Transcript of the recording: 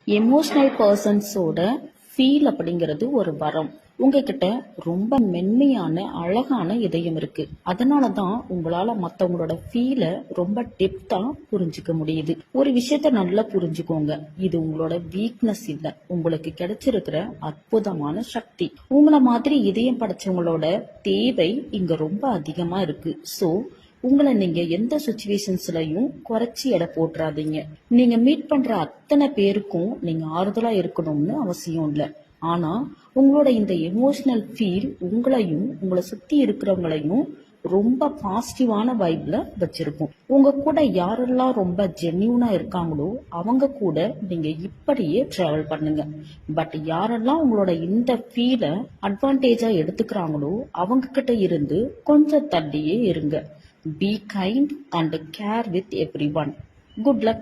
Emotional பர்சன்ஸோட feel அப்படிங்கிறது ஒரு வரம். உங்ககிட்ட ரொம்ப மென்மையான அழகான இதயம் இருக்கு. அதனாலதான் உங்களால மத்தவங்களோட ஃபீலை ரொம்ப டெப்தா புரிஞ்சுக்க முடியுது. ஒரு விஷயத்த நல்லா புரிஞ்சுக்கோங்க, இது உங்களோட வீக்னஸ் இல்ல, உங்களுக்கு கிடைச்சிருக்கிற அற்புதமான சக்தி. உங்களை மாதிரி இதயம் படைச்சவங்களோட தேவை இங்க ரொம்ப அதிகமா இருக்கு. சோ உங்களை நீங்க எந்த சுச்சுவேஷன்ஸ்லயும் குறைச்சி எடை போட்டுறாதீங்க. நீங்க மீட் பண்ற அத்தனை பேருக்கும் நீங்க ஆறுதலா இருக்கணும்னு அவசியம் இல்ல. ஆனா உங்களோட இந்த எமோஷனல் ஃபீல் உங்களையும் உங்களை சுத்தி இருக்கிறவங்களையும் ரொம்ப பாசிட்டிவான வைப்ல வச்சிருக்கும். உங்க கூட யாரெல்லாம் ரொம்ப ஜென்யூனா இருக்காங்களோ அவங்க கூட நீங்க இப்படியே டிராவல் பண்ணுங்க. பட் யாரெல்லாம் உங்களோட இந்த ஃபீலை அட்வான்டேஜா எடுத்துக்கிறாங்களோ அவங்க கிட்ட இருந்து கொஞ்சம் தள்ளியே இருங்க. Be kind and care with everyone. Good luck.